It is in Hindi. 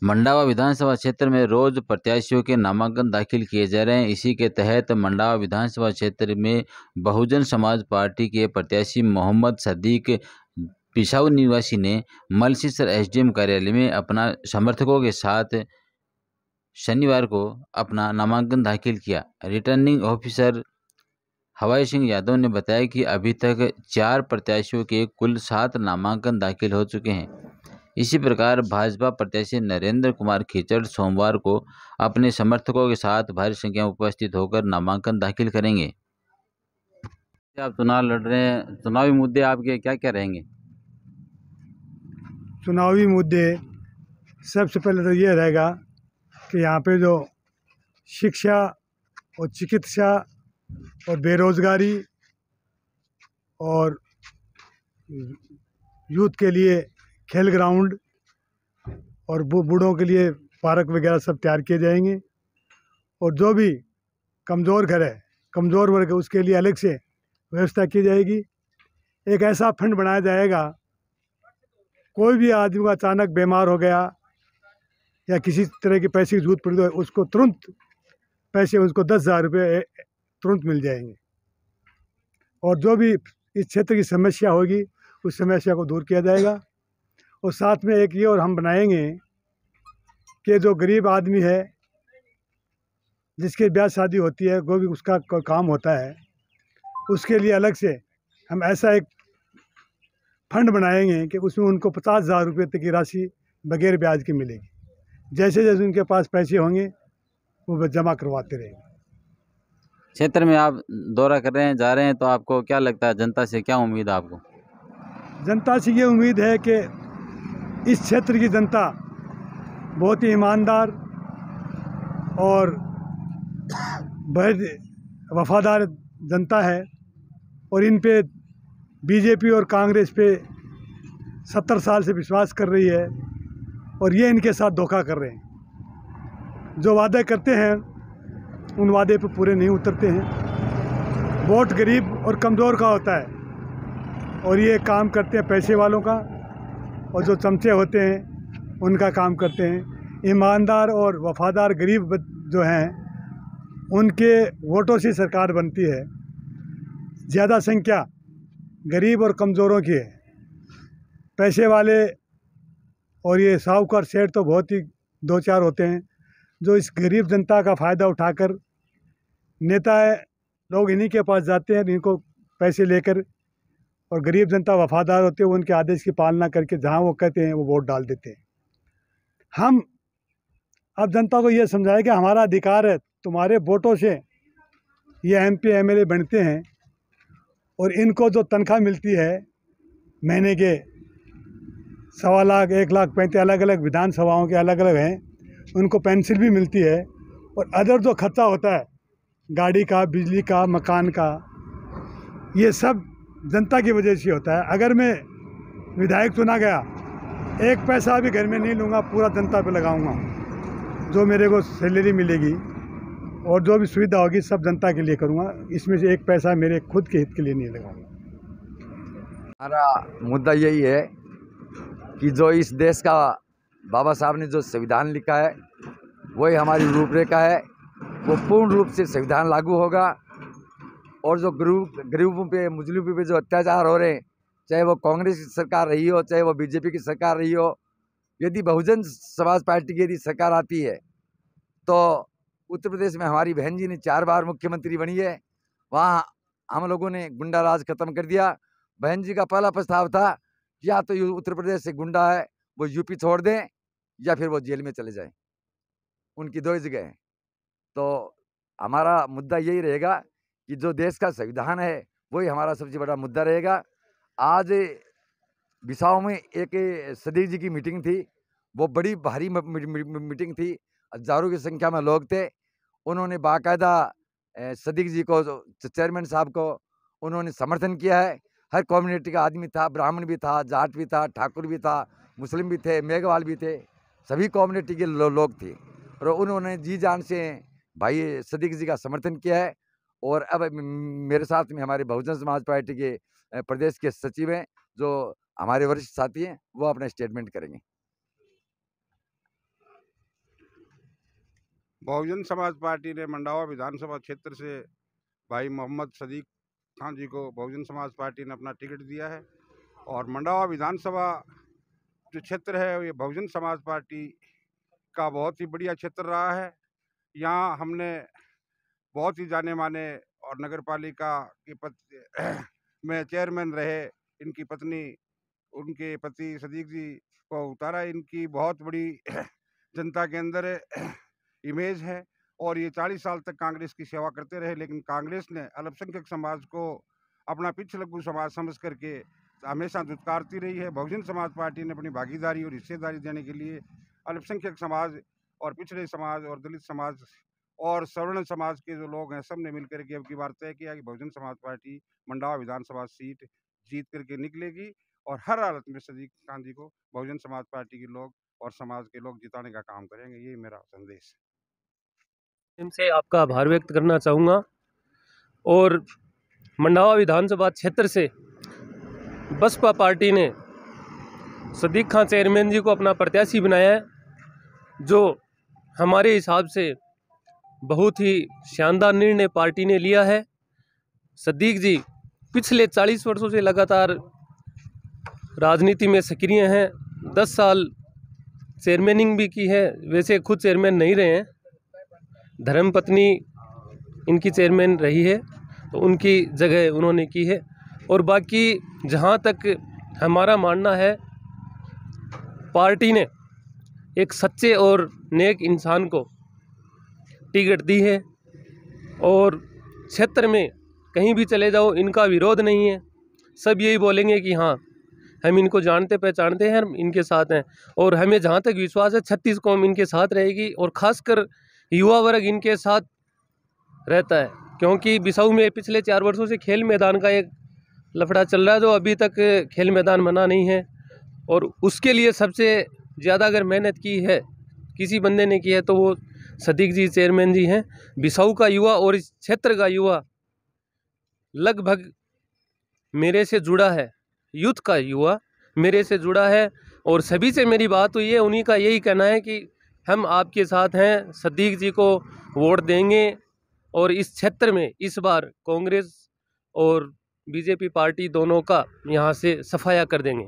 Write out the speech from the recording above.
मंडावा विधानसभा क्षेत्र में रोज प्रत्याशियों के नामांकन दाखिल किए जा रहे हैं। इसी के तहत मंडावा विधानसभा क्षेत्र में बहुजन समाज पार्टी के प्रत्याशी मोहम्मद सदीक पिसाऊ निवासी ने मलसीसर एसडीएम कार्यालय में अपना समर्थकों के साथ शनिवार को अपना नामांकन दाखिल किया। रिटर्निंग ऑफिसर हवाई सिंह यादव ने बताया कि अभी तक 4 प्रत्याशियों के कुल 7 नामांकन दाखिल हो चुके हैं। इसी प्रकार भाजपा प्रत्याशी नरेंद्र कुमार खीचड़ सोमवार को अपने समर्थकों के साथ भारी संख्या में उपस्थित होकर नामांकन दाखिल करेंगे। आप चुनाव लड़ रहे हैं, चुनावी मुद्दे आपके क्या क्या रहेंगे? चुनावी मुद्दे सबसे पहले तो ये रहेगा कि यहाँ पे जो शिक्षा और चिकित्सा और बेरोजगारी और यूथ के लिए खेल ग्राउंड और बूढ़ों के लिए पार्क वगैरह सब तैयार किए जाएंगे। और जो भी कमज़ोर घर है, कमज़ोर वर्ग है, उसके लिए अलग से व्यवस्था की जाएगी। एक ऐसा फंड बनाया जाएगा, कोई भी आदमी को अचानक बीमार हो गया या किसी तरह की पैसे की जरूरत पड़ी तो उसको तुरंत पैसे, उसको 10,000 रुपये तुरंत मिल जाएंगे। और जो भी इस क्षेत्र की समस्या होगी उस समस्या को दूर किया जाएगा। और साथ में एक ये और हम बनाएंगे कि जो गरीब आदमी है जिसके ब्याह शादी होती है, वो भी उसका काम होता है, उसके लिए अलग से हम ऐसा एक फंड बनाएंगे कि उसमें उनको 50,000 रुपये तक की राशि बगैर ब्याज के मिलेगी। जैसे जैसे उनके पास पैसे होंगे वो जमा करवाते रहेंगे। क्षेत्र में आप दौरा कर रहे हैं, जा रहे हैं, तो आपको क्या लगता है, जनता से क्या उम्मीद है आपको? जनता से ये उम्मीद है कि इस क्षेत्र की जनता बहुत ही ईमानदार और बहुत वफादार जनता है और इन पे बीजेपी और कांग्रेस पे 70 साल से विश्वास कर रही है और ये इनके साथ धोखा कर रहे हैं। जो वादे करते हैं उन वादे पे पूरे नहीं उतरते हैं। वोट गरीब और कमज़ोर का होता है और ये काम करते हैं पैसे वालों का, और जो चमचे होते हैं उनका काम करते हैं। ईमानदार और वफादार गरीब जो हैं उनके वोटों से सरकार बनती है। ज़्यादा संख्या गरीब और कमज़ोरों की है। पैसे वाले और ये साहूकार सेठ तो बहुत ही 2-4 होते हैं जो इस गरीब जनता का फ़ायदा उठाकर, नेता लोग इन्हीं के पास जाते हैं इनको पैसे लेकर, और गरीब जनता वफादार होते हैं, वो उनके आदेश की पालना करके जहाँ वो कहते हैं वो वोट डाल देते हैं। हम अब जनता को ये समझाएं कि हमारा अधिकार है, तुम्हारे वोटों से ये एमपी एमएलए बनते हैं और इनको जो तनख्वाह मिलती है महीने के 1.25 लाख 1 लाख 35, अलग अलग विधानसभाओं के अलग अलग हैं, उनको पेंशन भी मिलती है। और अदर जो खर्चा होता है गाड़ी का, बिजली का, मकान का, ये सब जनता की वजह से होता है। अगर मैं विधायक चुना गया, एक पैसा भी घर में नहीं लूँगा, पूरा जनता पे लगाऊंगा। जो मेरे को सैलरी मिलेगी और जो भी सुविधा होगी सब जनता के लिए करूँगा, इसमें से एक पैसा मेरे खुद के हित के लिए नहीं लगाऊंगा। हमारा मुद्दा यही है कि जो इस देश का बाबा साहब ने जो संविधान लिखा है वही हमारी रूपरेखा है। वो पूर्ण रूप से संविधान लागू होगा और जो गरीबों पे, मुजलिमों पे जो अत्याचार हो रहे हैं, चाहे वो कांग्रेस की सरकार रही हो, चाहे वो बीजेपी की सरकार रही हो, यदि बहुजन समाज पार्टी की यदि सरकार आती है तो उत्तर प्रदेश में हमारी बहन जी ने 4 बार मुख्यमंत्री बनी है। वहाँ हम लोगों ने गुंडा राज खत्म कर दिया। बहन जी का पहला प्रस्ताव था या तो उत्तर प्रदेश से गुंडा है वो यूपी छोड़ दें या फिर वो जेल में चले जाएं। उनकी 2 ही जगह है। तो हमारा मुद्दा यही रहेगा कि जो देश का संविधान है वही हमारा सबसे बड़ा मुद्दा रहेगा। आज बिसाऊ में एक सदीक जी की मीटिंग थी, वो बड़ी भारी मीटिंग थी, हजारों की संख्या में लोग थे। उन्होंने बाकायदा सदीक जी को, चेयरमैन साहब को उन्होंने समर्थन किया है। हर कम्युनिटी का आदमी था, ब्राह्मण भी था, जाट भी था, ठाकुर भी था, मुस्लिम भी थे, मेघवाल भी थे, सभी कम्युनिटी के लोग थे और उन्होंने जी जान से भाई सदीक जी का समर्थन किया है। और अब मेरे साथ में हमारे बहुजन समाज पार्टी के प्रदेश के सचिव हैं, जो हमारे वरिष्ठ साथी हैं, वो अपना स्टेटमेंट करेंगे। बहुजन समाज पार्टी ने मंडावा विधानसभा क्षेत्र से भाई मोहम्मद सदीक खान जी को बहुजन समाज पार्टी ने अपना टिकट दिया है। और मंडावा विधानसभा जो क्षेत्र है ये बहुजन समाज पार्टी का बहुत ही बढ़िया क्षेत्र रहा है। यहाँ हमने बहुत ही जाने माने और नगर पालिका के में चेयरमैन रहे इनकी पत्नी, उनके पति सदीक जी को उतारा। इनकी बहुत बड़ी जनता के अंदर इमेज है और ये 40 साल तक कांग्रेस की सेवा करते रहे, लेकिन कांग्रेस ने अल्पसंख्यक समाज को अपना पिछलग्गू समाज समझ करके हमेशा दुत्कारती रही है। बहुजन समाज पार्टी ने अपनी भागीदारी और हिस्सेदारी देने के लिए अल्पसंख्यक समाज और पिछड़े समाज और दलित समाज और सवर्ण समाज के जो लोग हैं सब ने मिलकर के अब की बार तय किया कि बहुजन समाज पार्टी मंडावा विधानसभा सीट जीत करके निकलेगी और हर हालत में सदीक खान जी को बहुजन समाज पार्टी के लोग और समाज के लोग जिताने का काम करेंगे। यही मेरा संदेश है। इनसे आपका आभार व्यक्त करना चाहूँगा। और मंडावा विधानसभा क्षेत्र से बसपा पार्टी ने सदीक खान चेयरमैन जी को अपना प्रत्याशी बनाया है, जो हमारे हिसाब से बहुत ही शानदार निर्णय पार्टी ने लिया है। सदीक जी पिछले 40 वर्षों से लगातार राजनीति में सक्रिय हैं। 10 साल चेयरमैनिंग भी की है, वैसे खुद चेयरमैन नहीं रहे हैं, धर्मपत्नी इनकी चेयरमैन रही है तो उनकी जगह उन्होंने की है। और बाकी जहाँ तक हमारा मानना है, पार्टी ने एक सच्चे और नेक इंसान को टिकट दी है और क्षेत्र में कहीं भी चले जाओ इनका विरोध नहीं है। सब यही बोलेंगे कि हाँ हम इनको जानते पहचानते हैं, हम इनके साथ हैं। और हमें जहाँ तक विश्वास है 36 कौम इनके साथ रहेगी और ख़ासकर युवा वर्ग इनके साथ रहता है, क्योंकि बिसाऊ में पिछले 4 वर्षों से खेल मैदान का एक लफड़ा चल रहा है जो अभी तक खेल मैदान बना नहीं है। और उसके लिए सबसे ज़्यादा अगर मेहनत की है किसी बंदे ने की है तो वो सदीक जी चेयरमैन जी हैं। बिसाऊ का युवा और इस क्षेत्र का युवा लगभग मेरे से जुड़ा है, यूथ का युवा मेरे से जुड़ा है और सभी से मेरी बात हुई है। उन्हीं का यही कहना है कि हम आपके साथ हैं, सदीक जी को वोट देंगे और इस क्षेत्र में इस बार कांग्रेस और बीजेपी पार्टी दोनों का यहाँ से सफाया कर देंगे।